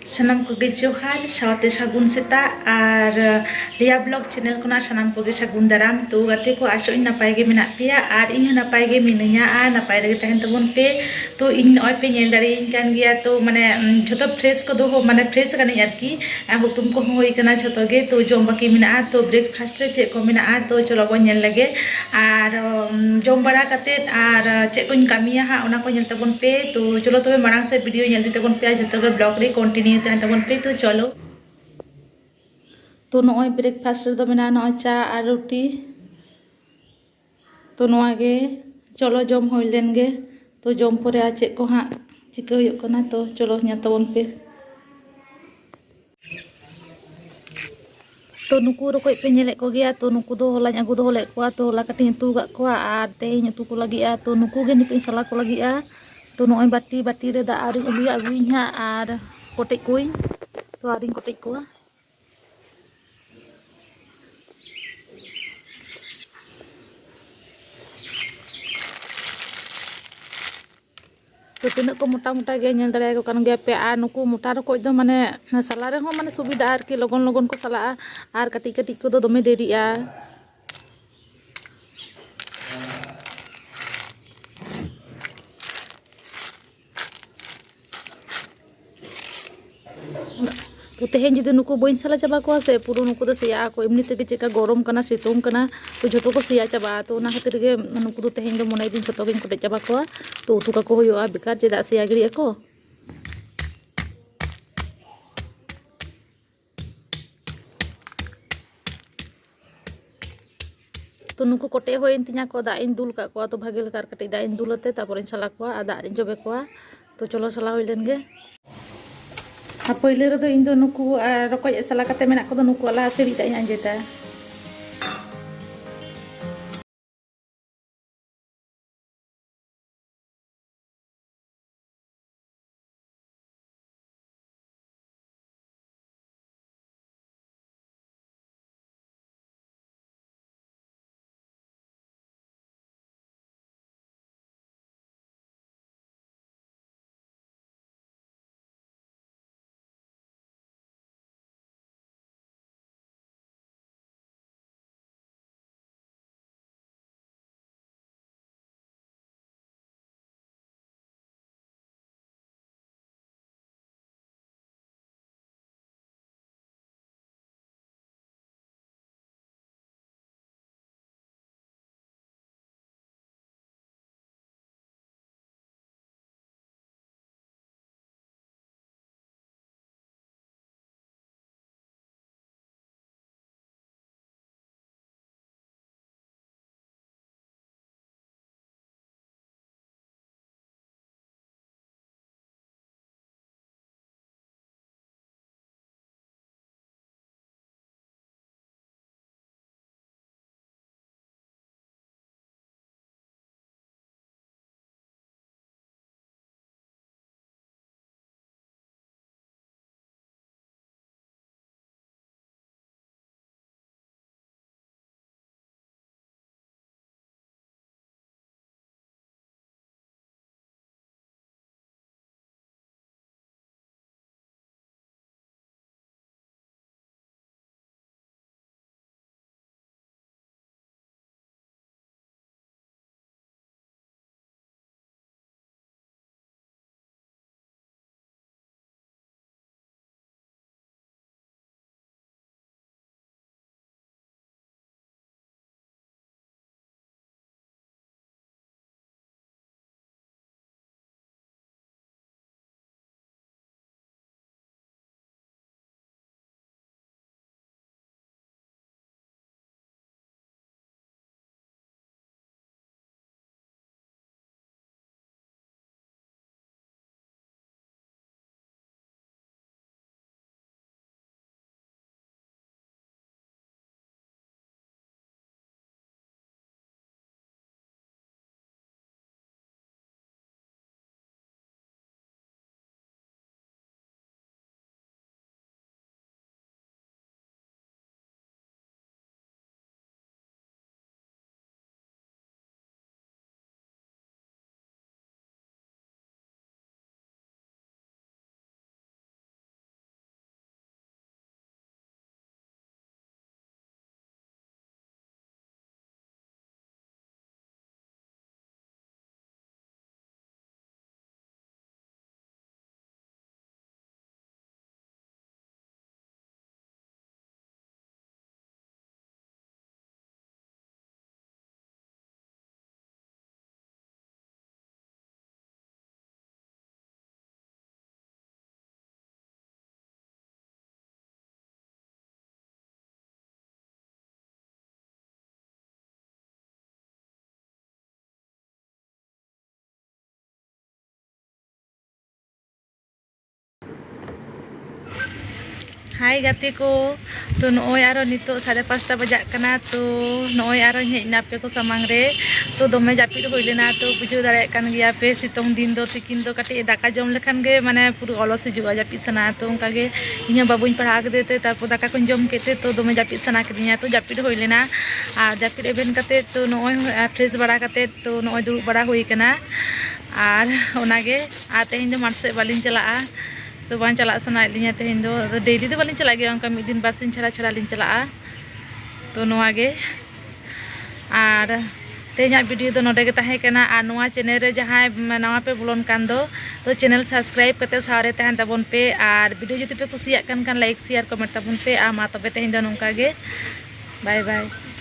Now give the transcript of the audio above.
ᱥᱟᱱᱟᱢ ᱠᱚᱜᱮ ᱡᱚᱦᱟᱨ ᱥᱟᱶᱛᱮ ᱥᱟᱹᱜᱩᱱ ᱥᱮᱛᱟᱜ ᱟᱨ ᱞᱤᱭᱟ ᱵᱞᱚᱜ ᱪᱮᱱᱮᱞ ᱠᱷᱚᱱᱟᱜ ᱥᱟᱱᱟᱢ ᱠᱚᱜᱮ ᱥᱟᱹᱜᱩᱱ ᱫᱟᱨᱟᱢ ᱛᱚ ᱜᱟᱛᱮ ᱠᱚ ᱟᱥᱚᱜ ᱤᱧ ᱱᱟᱯᱟᱭ ᱜᱮ ᱢᱮᱱᱟᱜ ᱯᱮᱭᱟ ᱟᱨ ᱤᱧ ᱦᱚᱸ ᱱᱟᱯᱟᱭ ᱜᱮ ᱢᱤᱱᱟᱹᱧᱟ ᱟᱨ ᱱᱟᱯᱟᱭ ᱨᱮᱜᱮ ᱛᱟᱦᱮᱱ ᱛᱟᱵᱚᱱ ᱯᱮ ᱛᱚ ᱤᱧ ᱱᱚᱜᱼᱚᱭ ᱯᱮ ᱧᱮᱞ ᱫᱟᱲᱮᱭᱟᱹᱧ ᱠᱟᱱ ᱜᱮᱭᱟ ᱛᱚ ᱢᱟᱱᱮ ᱡᱷᱚᱛᱚ ᱯᱷᱨᱮᱥ ᱠᱚᱫᱚ ᱢᱟᱱᱮ ᱯᱷᱨᱮᱥ ᱠᱟᱹᱱᱟᱹᱧ ᱟᱨᱠि ᱦᱩᱛᱩᱢ ᱠᱚᱦᱚᱸ ᱦᱩᱭ ᱠᱟᱱᱟ ᱡᱷᱚᱛᱚ ᱜᱮ ᱛᱚ ᱡᱚᱢ ᱵᱟᱹᱠᱤ ᱢᱮᱱᱟᱜᱼᱟ ᱛᱚ ᱵᱨᱮᱠᱯᱷᱟᱥᱴ ᱨᱮ ᱪᱮᱫ ᱠᱚ ᱢᱮᱱᱟᱜᱼᱟ ᱛᱚ ᱪᱚᱞᱚ ᱵᱚᱱ ᱧᱮᱞ ᱞᱮᱜᱮ ᱟᱨ ᱡᱚᱢ ᱵᱟᱲᱟ ᱠᱟᱛᱮᱫ ᱟᱨ ᱪᱮᱫ ᱠᱚᱧ ᱠᱟᱹᱢᱤᱭᱟ ᱦᱟᱸᱜ ᱚᱱᱟ ᱠᱚ ᱧᱮᱞ ᱛᱟᱵᱚᱱ ᱯᱮ ᱛᱚ ᱪᱚᱞᱚ ᱛᱚᱵᱮ ᱢᱟᱲᱟᱝ ᱥᱮᱫ ᱵᱷᱤᱰᱤᱭᱳ ᱧᱮᱞ ᱤᱫᱤ ᱛᱟᱵᱚᱱ ᱯᱮ ᱡᱷᱚᱛᱚ ᱜᱮ ᱵᱞᱚᱜ ᱨᱮ ᱠᱚᱱᱴᱤᱱᱤᱭᱩ ᱛᱟᱦᱮᱱ ᱛᱟᱵᱚᱱ ᱯᱮ ᱛᱚ ᱪᱚᱞᱚ तो नॉय ब्रेकफास्ट रे मेना नॉय चा और रोटी तो नॉगे चलो जम हो लेन गे तो जम पर चे को हाँ चिका हुई करना तो चलो तबन पे तो नुकु रकोज पे नेले को गया तो नुकु दो हलाñ अगु दो ले को तो हला कटिंग उतु गक को आर तेज उतु को लगी तो नुकु गे नित सला को लगी तो नॉय बाटी बाटी रे दा आरी अगुई हाँ आर कोटेज कोई तो आरी कोटेज को तो तीन को मोटा मोटा गे नेल दाड़े को कान गया पे आ नुकु मोटा रकोज दो माने सला रे हो माने सुविधा आरकी लगन लगन को सला आर कटी कटी को दो दमे देरीआ तो तेहें जुदी नुकु बइन सला चाबा को से पुरो नुकु दो सेया को एमनी तेगे चेका गरम कना सितुंग कना तो झोटो को सेया चाबा तो ना खातिर गे नुकु दो तेहें दो मने दिन झोटो गे कोटे चाबा को तो उतु का को होयोआ बेकार चेदा सेया गिरी को तो नुकु कोटे होइन तिना को दा इन दुल का को तो भागे लेकार कटे दा इन दुलते तापर इन सला को आ दा इन जबे को तो चलो सला होइ लेन गे पहले रे दो इन दो नुकु रकोज सला कते मेना को दो नुकु ला सेड़ी दा इन अंजेता हाय गाते को तो नॉय आरो नितो 5:30 बजाक कना तो नॉय आरो हेजना पे को सामांग रे तो दमे जापिद होय लेना तो बुझो दाड़े कान गया पे सितोंग दिन दो तिकिन दो काटे दाका जम लेखान गे माने पुरो अलस हिजुआ जापिद सना तो उनका गे इኛ बाबुኝ पढ़ा देते तारपर दाका को जम केते तो दमे जापिद सना केदिया तो जापिद होय लेना आर जापिद एबेन काते तो नॉय फ्रेश बड़ा काते तो नॉय दुरुब बड़ा होय कना आर ओनागे आ तेहिं दो माठ से बालिन चलाआ तो बां चला सना लिया तेहिं दो डेली दो बालिन चला गया उनका मिद दिन बारसिन छड़ा छड़ा लिन चला तो नोआगे आर तेजा वीडियो दो नोडे गे ताहे कना आर नोआ चैनल रे जहां नवा पे बोलन कान दो तो चैनल सब्सक्राइब करते सारे तहन तबन पे आर वीडियो जति पे कुसिया कान लाइक शेयर कमेंट तबन पे आ मा तबे तेहिं दो नोंका गे बाय बाय।